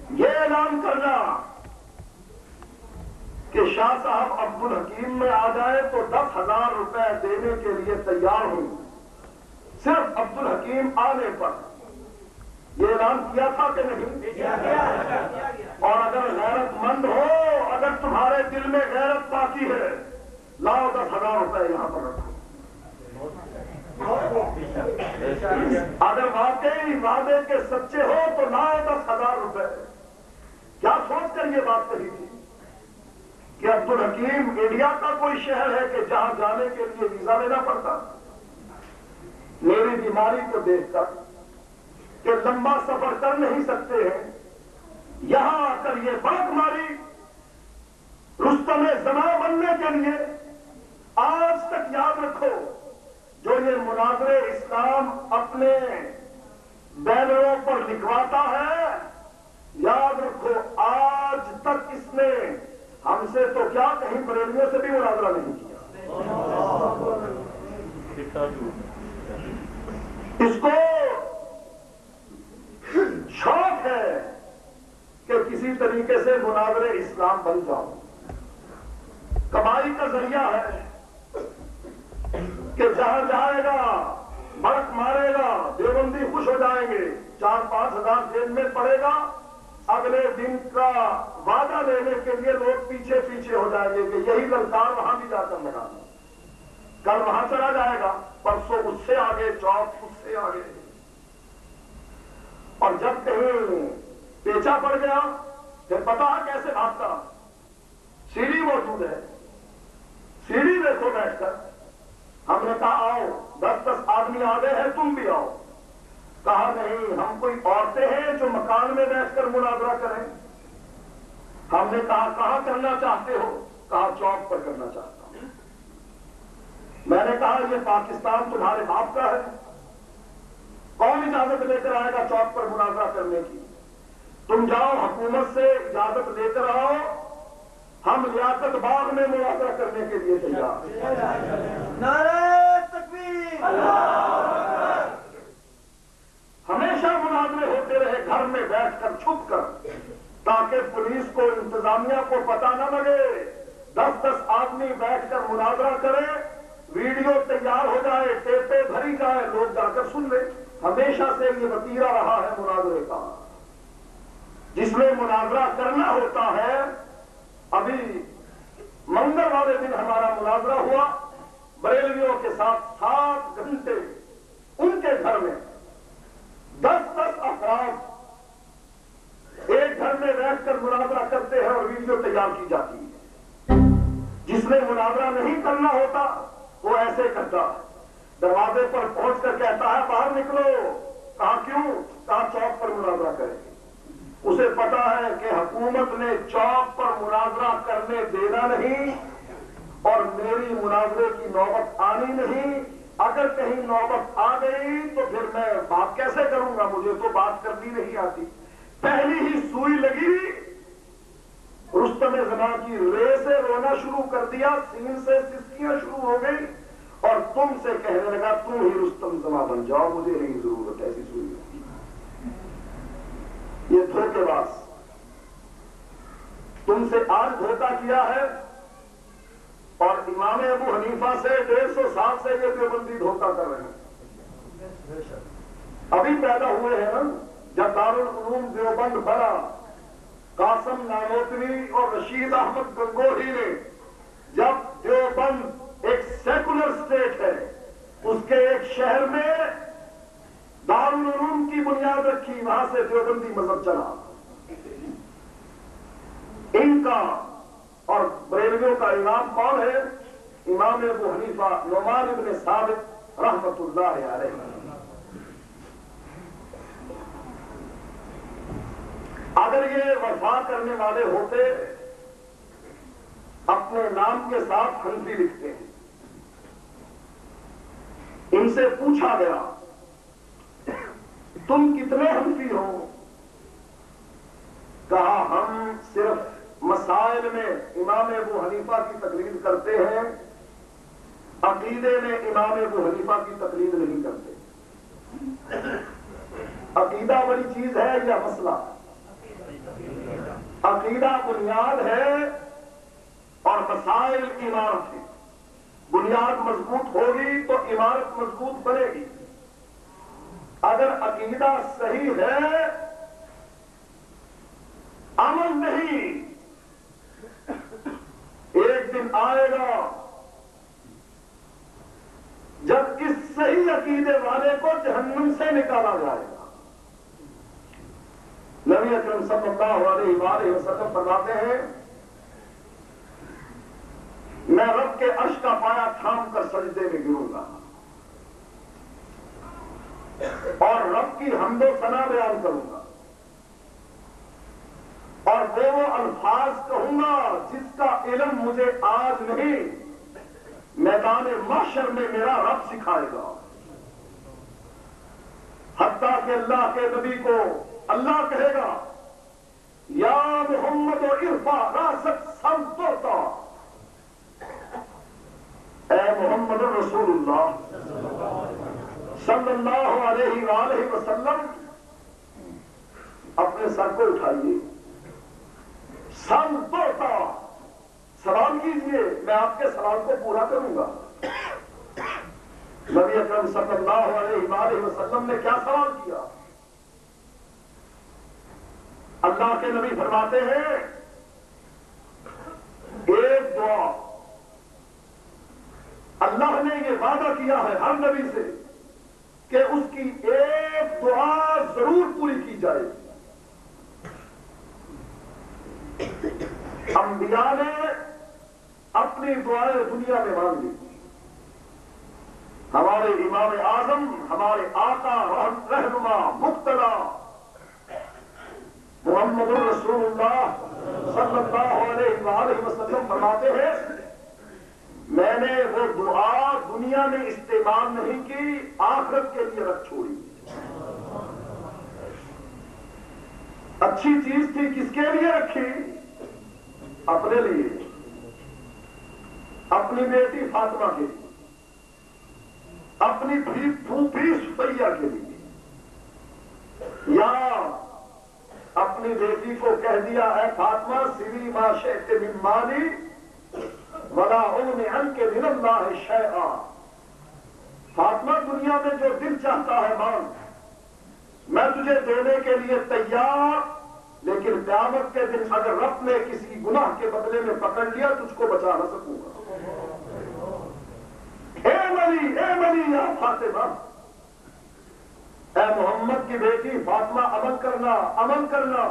یہ اعلان کرنا کہ شاہ صاحب عبدالحکیم میں آ جائے تو 10,000 روپے دینے کے لیے تیار ہوں صرف عبدالحکیم آنے پر، یہ اعلان کیا تھا کہ نہیں؟ اور اگر غیرت مند ہو، اگر تمہارے دل میں غیرت باقی ہے، لاؤ 10,000 روپے یہاں پر رکھو۔ اگر واقعی وعدے کے سچے ہو تو لاؤ 10,000 روپے۔ کیا سوچ کر یہ بات کہی تھی کہ عبدالحکیم انڈیا کا کوئی شہر ہے کہ جہاں جانے کے لیے ویزا لینا پڑتا؟ میری بیماری کو دیکھ کر کہ لمبا سفر کر نہیں سکتے ہیں، یہاں آ کر یہ بات ماری رستم زماں بننے کے لیے۔ آج تک یاد رکھو، جو یہ مناظر اسلام اپنے بینروں پر لکھواتا ہے، یاد رکھو آج تک اس نے ہم سے تو کیا کہیں بریلویوں سے بھی مناظرہ نہیں کیا۔ اس کو شوق ہے کہ کسی طریقے سے مناظر اسلام بن جاؤ، کمائی کا ذریعہ ہے کہ جہاں جائے گا بڑک مارے گا، دیوبندی خوش ہو جائیں گے، 4-5 ہزار جیب میں پڑے گا، اگلے دن کا وعدہ لینے کے لیے لوگ پیچھے پیچھے ہو جائیں گے کہ یہی للکار وہاں بھی جا کر لگا، کل وہاں چلا جائے گا، پرسوں اس سے آگے، چوک اس سے آگے، اور جب کہیں پیچھا پڑ گیا پھر پتا ہے کیسے بھاگتا۔ سیڑھی موجود ہے، سیڑھی دیکھو بیٹھ کر۔ ہم نے کہا آؤ، 10 آدمی آ گئے ہیں، تم بھی آؤ۔ کہا نہیں، ہم کوئی عورتیں ہیں جو مکان میں بیٹھ کر مناظرہ کریں۔ ہم نے کہا کہاں کرنا چاہتے ہو؟ کہا چوک پر کرنا چاہتا ہوں۔ میں نے کہا یہ پاکستان تمہارے باپ کا ہے، کون اجازت لے کر آئے گا چوک پر مناظرہ کرنے کی؟ تم جاؤ حکومت سے اجازت لے کر آؤ، ہم لیاقت باغ میں مناظرہ کرنے کے لیے تیار۔ نعرہ تکبیر! ہمیشہ مناظرے ہوتے رہے گھر میں بیٹھ کر چھپ کر، تاکہ پولیس کو، انتظامیہ کو پتہ نہ لگے۔ 10 آدمی بیٹھ کر مناظرہ کریں، ویڈیو تیار ہو جائے، ٹیپیں بھری جائے، لوگ جا کر سن لیں۔ ہمیشہ سے یہ وتیرہ رہا ہے مناظرے کا۔ جس میں مناظرہ کرنا ہوتا ہے، ابھی منگل والے دن ہمارا مناظرہ ہوا بریلویوں کے ساتھ، 7 گھنٹے ان کے گھر میں 10 افراد ایک گھر میں بیٹھ کر مناظرہ کرتے ہیں اور ویڈیو تیار کی جاتی ہے۔ جس میں مناظرہ نہیں کرنا ہوتا وہ ایسے کرتا ہے، دروازے پر پہنچ کر کہتا ہے باہر نکلو۔ کہا کیوں؟ کہا چوک پر مناظرہ کریں گے۔ اسے پتا ہے کہ حکومت نے چوک پر مناظرہ کرنے دینا نہیں، اور میری مناظرے کی نوبت آنی نہیں۔ اگر کہیں نوبت آ گئی تو پھر میں بات کیسے کروں گا؟ مجھے تو بات کرنی نہیں آتی۔ پہلی ہی سوئی لگی، رستم زماں کی رے سے رونا شروع کر دیا، سین سے سسکیاں شروع ہو گئی، اور تم سے کہنے لگا تم ہی رستم زماں بن جاؤ، مجھے نہیں ضرورت ایسی سوئی لگی۔ یہ دھوکے باز تم سے آج دھوکہ کیا ہے، اور امام ابو حنیفہ سے 150 سال سے یہ دیوبندی دھوکہ کر رہے ہیں۔ ابھی پیدا ہوئے ہیں نا، جب دارالعلوم دیوبند بنا، قاسم نانوتوی اور رشید احمد گنگوہی نے جب دیوبند ایک سیکولر اسٹیٹ ہے، اس کے ایک شہر میں دارالعلوم کی بنیاد رکھی، وہاں سے دیوبندی مذہب چلا۔ ان کا اور بریلویوں کا امام کون ہے؟ امام ابو حنیفہ نعمان ابن ثابت رحمت اللہ علیہ۔ اگر یہ وفا کرنے والے ہوتے، اپنے نام کے ساتھ حنفی لکھتے ہیں۔ ان سے پوچھا گیا تم کتنے حنفی ہو؟ کہا ہم صرف مسائل میں امام ابو حنیفہ کی تقلید کرتے ہیں، عقیدے میں امام ابو حنیفہ کی تقلید نہیں کرتے۔ عقیدہ بڑی چیز ہے یا مسئلہ؟ عقیدہ بنیاد ہے اور مسائل عمارت ہے. بنیاد مضبوط ہوگی تو عمارت مضبوط بنے گی. اگر عقیدہ صحیح ہے عمل نہیں، ایک دن آئے گا جب اس صحیح عقیدے والے کو جہنم سے نکالا جائے گا. نبی اکرم صلی اللہ علیہ وآلہ وسلم فرماتے ہیں میں رب کے عرش کا پایا تھام کر سجدے میں گروں گا اور رب کی حمد و ثنا بیان کروں گا اور وہ الفاظ کہوں گا جس کا علم مجھے آج نہیں میدان محشر میں میرا رب سکھائے گا. حتیٰ کہ اللہ کے نبی کو اللہ کہے گا یا محمد و ارفع راسک سم توتا، اے محمد رسول اللہ صلی اللہ علیہ وآلہ وسلم اپنے سر کو اٹھائیے، سم توتا سلام کیجئے، میں آپ کے سلام کو پورا کروں گا. نبی اکرم صلی اللہ علیہ وآلہ وسلم نے کیا سوال کیا؟ اللہ کے نبی فرماتے ہیں ایک دعا اللہ نے یہ وعدہ کیا ہے ہر نبی سے کہ اس کی ایک دعا ضرور پوری کی جائے. انبیاء نے اپنی دعائیں دنیا میں مانگی. ہمارے امام اعظم، ہمارے آقا رہنما مقتدی محمد رسول اللہ صلی اللہ علیہ وآلہ وسلم فرماتے ہیں میں نے وہ دعا دنیا میں استعمال نہیں کی، آخرت کے لیے رکھ چھوڑی. اچھی چیز تھی، کس کے لیے رکھی؟ اپنے لیے، اپنی بیٹی فاطمہ کے لیے، اپنی پھوپھی سفیہ کے لیے، یا اپنی بیٹی کو کہہ دیا اے فاطمہ سوی ما شئت من مالی ولا اغنی عنک من اللہ شیئا، فاطمہ دنیا میں جو دل چاہتا ہے مانگ، میں تجھے دینے کے لیے تیار، لیکن قیامت کے دن اگر رب نے کسی گناہ کے بدلے میں پکڑ لیا تجھ کو بچا نہ سکوں گا. اے ملی یا فاطمہ، اے محمد کی بیٹی فاطمہ عمل کرنا،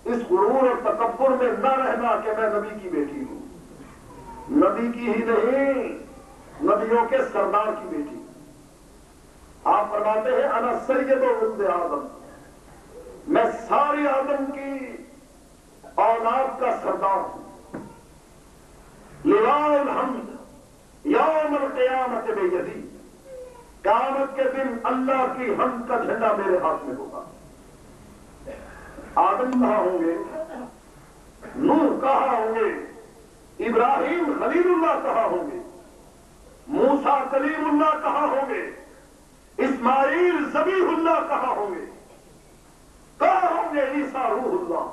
اس غرور اور تکبر میں نہ رہنا کہ میں نبی کی بیٹی ہوں. نبی کی ہی نہیں، نبیوں کے سردار کی بیٹی. آپ فرماتے ہیں انا سید ولد آدم، میں ساری آدم کی اولاد کا سردار ہوں. لواء الحمد یوم القیامت بیدی، قیامت کے دن اللہ کی حمد کا جھنڈا میرے ہاتھ میں ہوگا. آدم کہاں ہوں گے؟ نوح کہاں ہوں گے؟ ابراہیم خلیل اللہ کہاں ہوں گے؟ موسیٰ کلیم اللہ کہاں ہوں گے؟ اسماعیل ذبیح اللہ کہاں ہوں گے؟ کہاں ہوں گے عیسیٰ روح اللہ؟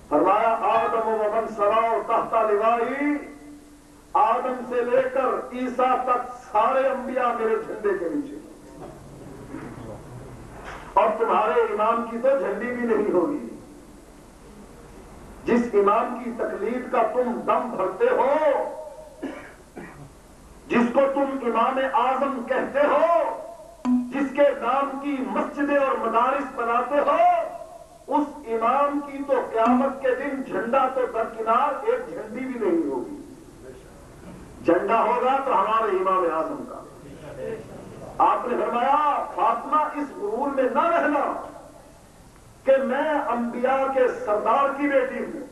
فرمایا آدم و من سراء تحت لوائی، آدم سے لے کر عیسیٰ تک سارے انبیاء میرے جھنڈے کے نیچے. اور تمہارے امام کی تو جھنڈی بھی نہیں ہوگی. جس امام کی تقلید کا تم دم بھرتے ہو، جس کو تم امام اعظم کہتے ہو، جس کے نام کی مسجدیں اور مدارس بناتے ہو، اس امام کی تو قیامت کے دن جھنڈا تو درکنار ایک جھنڈی بھی نہیں ہوگی. جھنڈا ہوگا تو ہمارے امام اعظم کا. آپ نے فرمایا فاطمہ اس غرور میں نہ رہنا کہ میں انبیاء کے سردار کی بیٹی ہوں.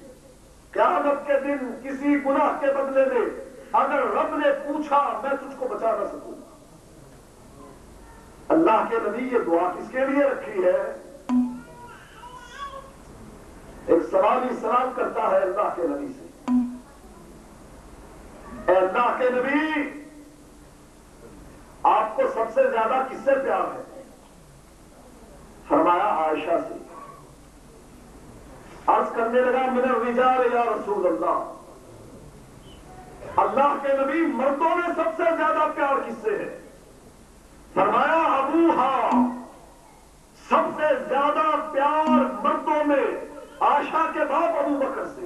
قیامت کے دن کسی گناہ کے بدلے میں اگر رب نے پوچھا میں تجھ کو بچا نہ سکوں گا. اللہ کے نبی یہ دعا کس کے لیے رکھی ہے؟ ایک سوالی سوال کرتا ہے اللہ کے نبی سے، اے اللہ کے نبی آپ کو سب سے زیادہ کس سے پیار ہے؟ فرمایا عائشہ سے. عرض کرنے لگا من الرجال یا رسول اللہ، اللہ کے نبی مردوں میں سب سے زیادہ پیار کس سے ہے؟ فرمایا ابوہا، سب سے زیادہ پیار مردوں میں عائشہ کے باپ ابو بکر سے،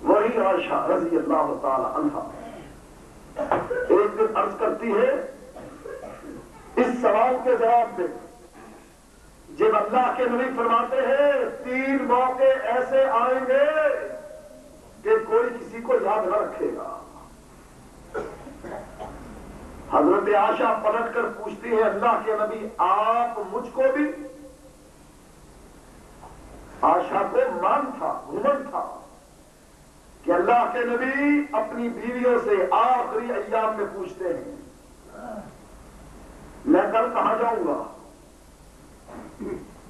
وہی عائشہ رضی اللہ تعالی عنہا ایک دن عرض کرتی ہے اس سوال کے جواب میں، جب اللہ کے نبی فرماتے ہیں 3 موقع ایسے آئیں گے کہ کوئی کسی کو یاد نہ رکھے گا، حضرت عائشہ پلٹ کر پوچھتی ہے اللہ کے نبی آپ مجھ کو بھی؟ عائشہ کو مان تھا، گھمنڈ تھا کہ اللہ کے نبی اپنی بیویوں سے آخری ایام میں پوچھتے ہیں میں کل کہاں جاؤں گا،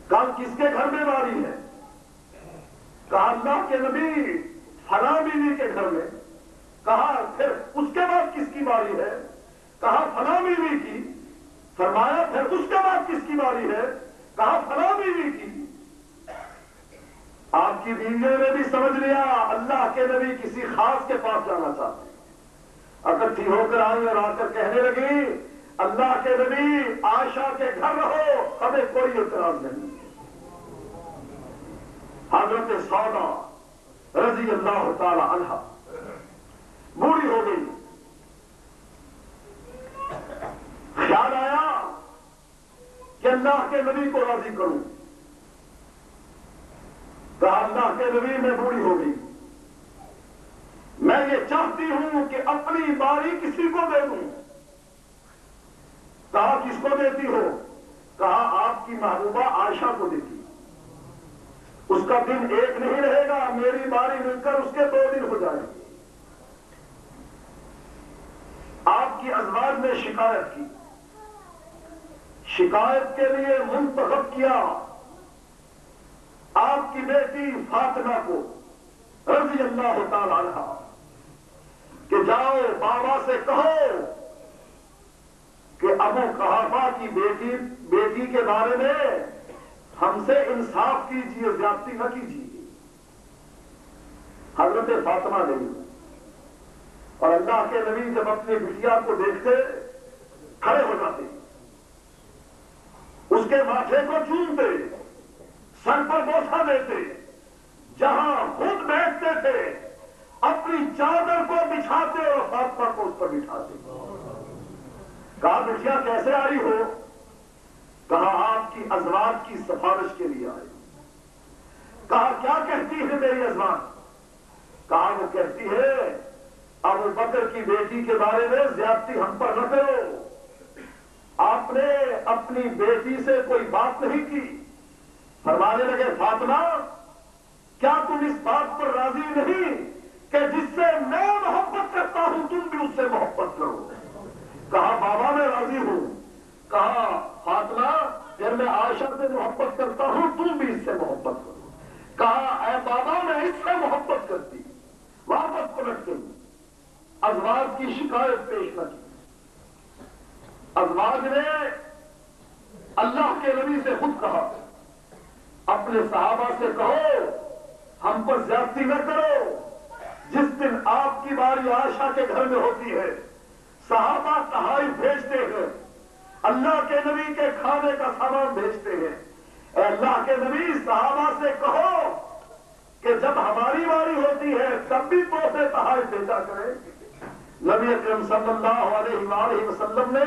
کل کس کے گھر میں باری ہے؟ کہا اللہ کے نبی فلاں بیوی کے گھر میں، کہا پھر اس کے بعد کس کی باری ہے؟ کہا فلاں بیوی کی، فرمایا پھر اس کے بعد کس کی باری ہے؟ کہا فلاں بیوی کی۔ آپ کی بیویوں نے بھی سمجھ لیا اللہ کے نبی کسی خاص کے پاس جانا چاہتے ہیں، اکٹھی ہو کر آئی اور آ کر کہنے لگی اللہ کے نبی عائشہ کے گھر رہو، ہمیں کوئی اعتراض نہیں۔ حضرت سودا رضی اللہ تعالی عنہا بوڑھی ہو گئی، خیال آیا کہ اللہ کے نبی کو راضی کروں، کہا اللہ کے نبی میں بوڑھی ہو گئی، میں یہ چاہتی ہوں کہ اپنی باری کسی کو دے دوں۔ کہا کس کو دیتی ہو؟ کہا آپ کی محبوبہ عائشہ کو دیتی، اس کا دن ایک نہیں رہے گا، میری باری مل کر اس کے 2 دن ہو جائیں گے۔ آپ کی ازواج نے شکایت کی، شکایت کے لیے منتخب کیا آپ کی بیٹی فاطمہ کو رضی اللہ تعالی عنہا کہ جاؤ بابا سے کہو کہ ابو قحافہ کی بیٹی کے بارے میں ہم سے انصاف کیجیے، زیادتی نہ کیجیے۔ حضرت فاطمہ نے، اور اللہ کے نبی جب اپنی بٹیا کو دیکھتے کھڑے ہو جاتے، اس کے ماتھے کو چومتے، سر پر بوسہ دیتے، جہاں خود بیٹھتے تھے اپنی چادر کو بچھاتے اور فاطمہ کو اس پر بٹھاتے۔ کہا بٹیا کیسے آئی ہو؟ کہا آپ کی ازواج کی سفارش کے لیے آئی۔ کہا کیا کہتی ہے میری ازواج؟ کہا وہ کہتی ہے ابو بکر کی بیٹی کے بارے میں زیادتی ہم پر نہ کرو، آپ نے اپنی بیٹی سے کوئی بات نہیں کی۔ فرمانے لگے فاطمہ کیا تم اس بات پر راضی نہیں کہ جس سے میں محبت کرتا ہوں تم بھی اس سے محبت کرو؟ کہا بابا میں راضی ہوں۔ کہا فاطمہ پھر میں عائشہ سے محبت کرتا ہوں تم بھی اس سے محبت کرو۔ کہا اے بابا میں اس سے محبت کرتی، واپس پلٹ گئی، ازواج کی شکایت پیش نہ کی۔ ازواج نے اللہ کے نبی سے خود کہا اپنے صحابہ سے کہو ہم پر زیادتی نہ کرو، جس دن آپ کی باری عائشہ کے گھر میں ہوتی ہے صحابہ تحائف بھیجتے ہیں، اللہ کے نبی کے کھانے کا سامان بھیجتے ہیں، اے اللہ کے نبی صحابہ سے کہو کہ جب ہماری باری ہوتی ہے تب بھی تحفے تحائف بھیجا کریں۔ نبی اکرم صلی اللہ علیہ وآلہ وسلم نے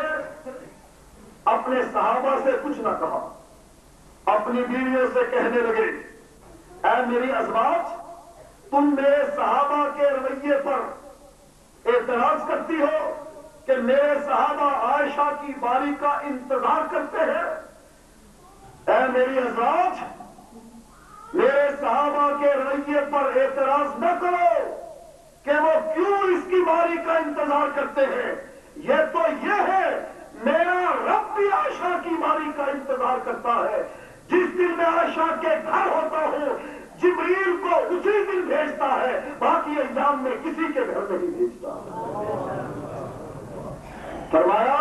اپنے صحابہ سے کچھ نہ کہا، اپنی بیویوں سے کہنے لگے اے میری ازواج تم میرے صحابہ کے رویے پر اعتراض کرتی ہو کہ میرے صحابہ عائشہ کی باری کا انتظار کرتے ہیں۔ اے میری ازواج میرے صحابہ کے رویے پر اعتراض نہ کرو کہ وہ کیوں اس کی باری کا انتظار کرتے ہیں، یہ تو یہ ہے میرا رب بھی عائشہ کی باری کا انتظار کرتا ہے، جس دن میں عائشہ کے گھر ہوتا ہوں جبریل کو اسی دن بھیجتا ہے، باقی ایام میں کسی کے گھر نہیں بھیجتا۔ فرمایا